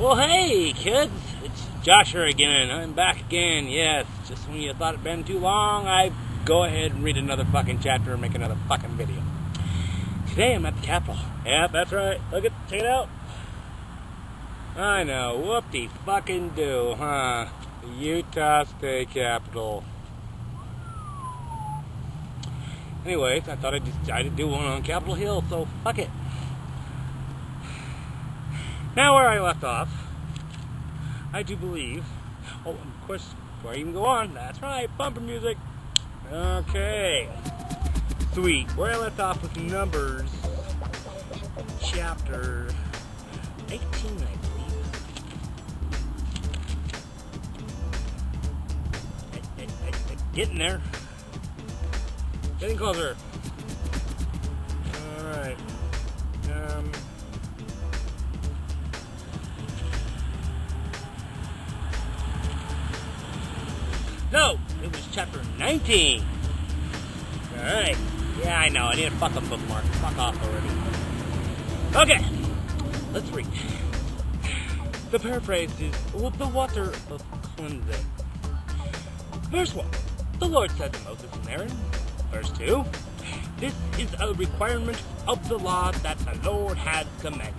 Well, hey, kids, it's Joshua again. I'm back again, yes. Just when you thought it'd been too long, I go ahead and read another fucking chapter and make another fucking video. Today I'm at the Capitol. Yeah, that's right. Check it out. I know, whoop-de-fucking-do, huh? The Utah State Capitol. Anyways, I thought I'd decided to do one on Capitol Hill, so fuck it. Now where I left off, I do believe, of course, before I even go on, that's right, bumper music. Okay, sweet. Where I left off with Numbers, chapter 18, I believe. Getting there. Getting closer. Alright. No! It was chapter 19! Alright. Yeah, I know. I need a fucking bookmark. Fuck off already. Okay. Let's read. The paraphrase is, the water of cleansing. Verse 1. The Lord said to Moses and Aaron. Verse 2. This is a requirement of the law that the Lord has commanded.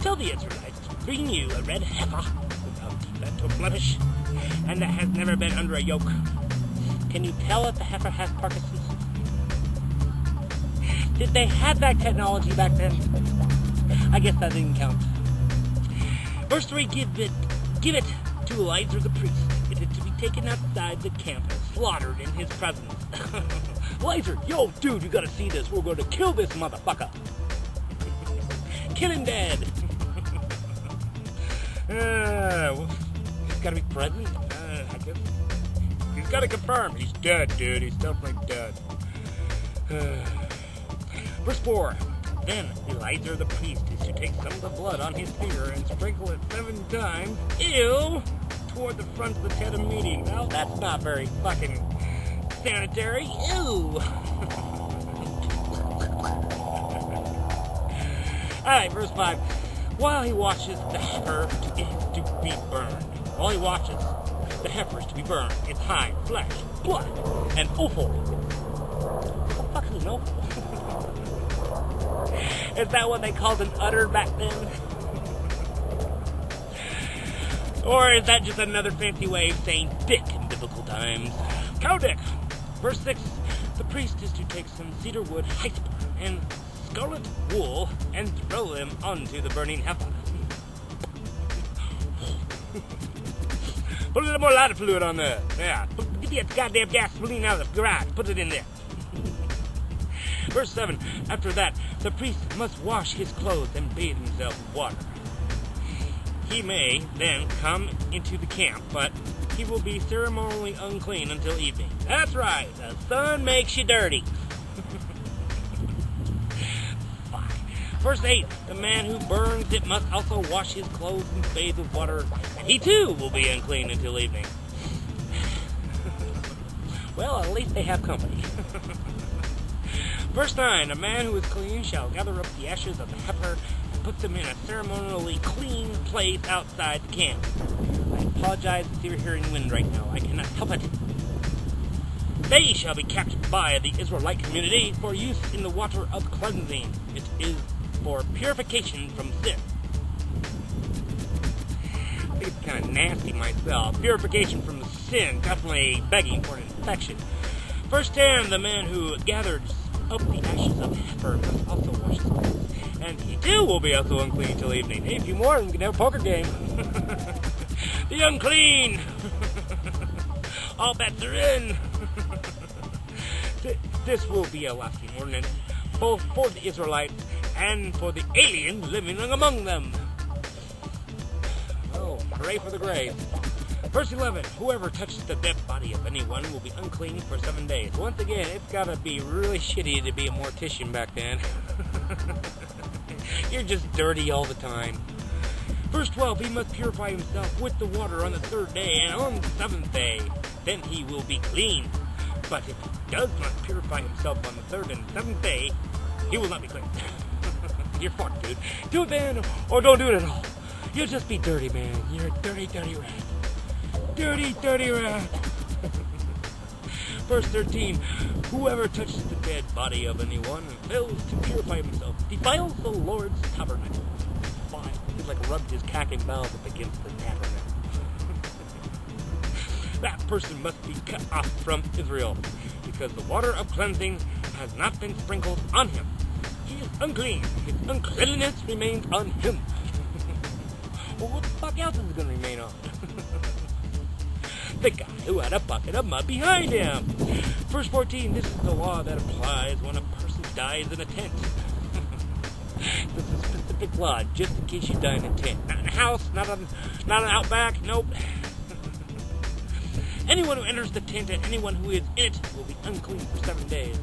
Tell the Israelites to bring you a red heifer without defect or blemish, and that has never been under a yoke. Can you tell if the heifer has Parkinson's? Did they have that technology back then? I guess that didn't count. Verse 3, give it to Eleazar the priest. It is to be taken outside the camp and slaughtered in his presence. Eleazar, yo, dude, you gotta see this. We're going to kill this motherfucker. Kill him dead. He's gotta be present. I guess. He's gotta confirm. He's dead, dude. He's definitely dead. Verse 4. Then Eleazar the priest is to take some of the blood on his finger and sprinkle it 7 times. Ew! Toward the front of the tent of meeting. Well, that's not very fucking sanitary. Ew! Alright, verse 5. While he watches the heifer to be burned. While he watches the heifers to be burned, its hide, flesh, blood, and offal. What the fuck is an offal? Is that what they called an udder back then? Or is that just another fancy way of saying dick in biblical times? Cow dick! Verse 6. The priest is to take some cedar wood, hyssop, and scarlet wool and throw them onto the burning heifer. Put a little more lighter fluid on there. Yeah, get the goddamn gasoline out of the garage. Put it in there. Verse 7. After that, the priest must wash his clothes and bathe himself in water. He may then come into the camp, but he will be ceremonially unclean until evening. That's right, the sun makes you dirty. Fuck. Verse 8. The man who burns it must also wash his clothes and bathe with water, and he too will be unclean until evening. Well, at least they have company. Verse 9, a man who is clean shall gather up the ashes of the heifer and put them in a ceremonially clean place outside the camp. I apologize if you're hearing wind right now. I cannot help it. They shall be kept by the Israelite community for use in the water of cleansing. It is for purification from sin. I think it's kind of nasty myself. Purification from sin, definitely begging for an infection. Verse 10, the man who gathers up the ashes of the heifer must also wash his clothes, and he too will be also unclean till evening. Hey, a few more and we can have a poker game. The unclean! All bets are in! This will be a lasting ordinance, both for the Israelites and for the aliens living among them. Oh, hooray for the grave. Verse 11, whoever touches the dead body of anyone will be unclean for 7 days. Once again, it's gotta be really shitty to be a mortician back then. You're just dirty all the time. Verse 12, he must purify himself with the water on the 3rd day and on the 7th day. Then he will be clean. But if he does not purify himself on the 3rd and 7th day, he will not be clean. You're fucked, dude. Do it then, or don't do it at all. You'll just be dirty, man. You're a dirty, dirty rat. Dirty, dirty rat. Verse 13. Whoever touches the dead body of anyone and fails to purify himself defiles the Lord's tabernacle. Fine. He's like rubbed his cack and mouth up against the tabernacle. That person must be cut off from Israel, because the water of cleansing has not been sprinkled on him. He is unclean. His uncleanliness remains on him. Well, what the fuck else is it going to remain on? The guy who had a bucket of mud behind him. Verse 14, this is the law that applies when a person dies in a tent. This is a specific law, just in case you die in a tent. Not in a house, not an outback, nope. Anyone who enters the tent and anyone who is in it will be unclean for 7 days.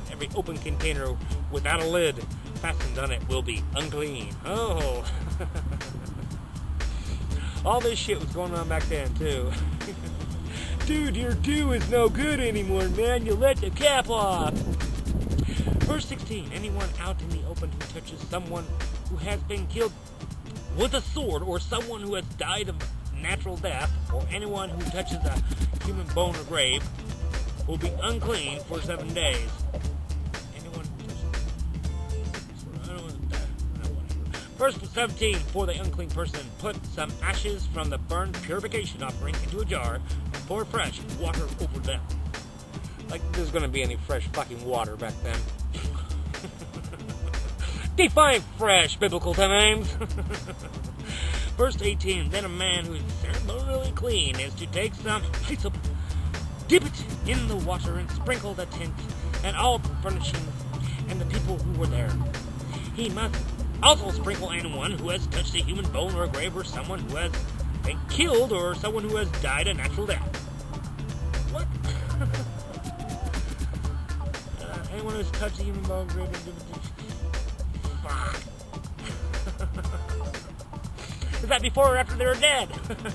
Every open container without a lid fastened on it will be unclean. Oh. All this shit was going on back then, too. Dude, your dew is no good anymore, man. You let the cap off. Verse 16. Anyone out in the open who touches someone who has been killed with a sword, or someone who has died of natural death, or anyone who touches a human bone or grave, will be unclean for 7 days. Anyone who touches... Verse 17, for the unclean person, put some ashes from the burnt purification offering into a jar, and pour fresh water over them. Like there's gonna be any fresh fucking water back then. Define fresh biblical times. Verse 18, then a man who is ceremonially clean is to take some hyssop, dip it in the water, and sprinkle the tent and all furnishings and the people who were there. He must also sprinkle anyone who has touched a human bone or a grave, or someone who has been killed, or someone who has died a natural death. What? Anyone who has touched a human bone or grave. Fuck. Is that before or after they're dead?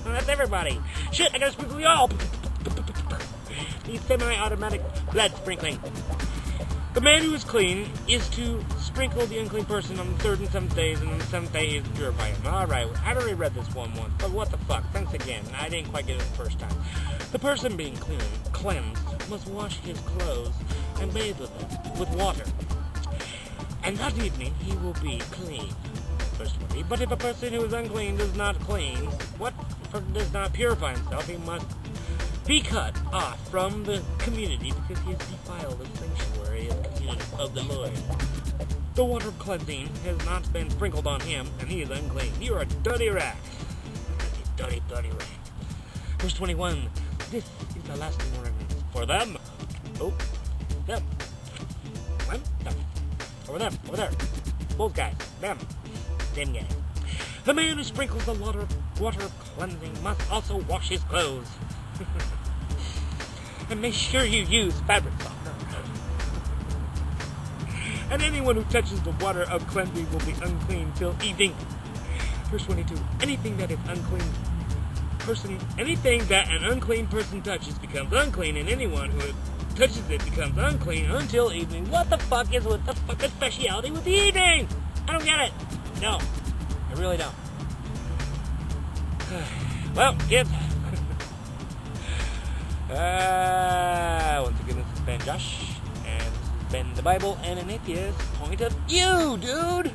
That's everybody. Shit, I gotta sprinkle you all. Need semi-automatic blood sprinkling. The man who is clean is to sprinkle the unclean person on the 3rd and 7th days, and on the 7th day he is to purify him. Alright, I already read this one once, but what the fuck? Thanks again. I didn't quite get it the first time. The person being cleansed, must wash his clothes and bathe with them, with water. And that evening he will be clean. Verse 20. But if a person who is unclean does not does not purify himself, he must be cut off from the community, because he has defiled the sanctuary of the Lord. The water of cleansing has not been sprinkled on him, and he is unclean. You are a dirty rat. You dirty, dirty rat. Verse 21. This is the lasting ordinance for them. Oh, them. Them? Them. Over them. Over there. Both guys. Them. Them guys. The man who sprinkles the water of cleansing must also wash his clothes. And make sure you use fabric softener. And anyone who touches the water of cleansing will be unclean till evening. Verse 22. Anything that an unclean person touches becomes unclean, and anyone who touches it becomes unclean until evening. What the fuck is with the fucking speciality with the evening? I don't get it. No, I really don't. Well, kids. Once again, this has been Josh, and this has been the Bible and an Atheist point of view, dude!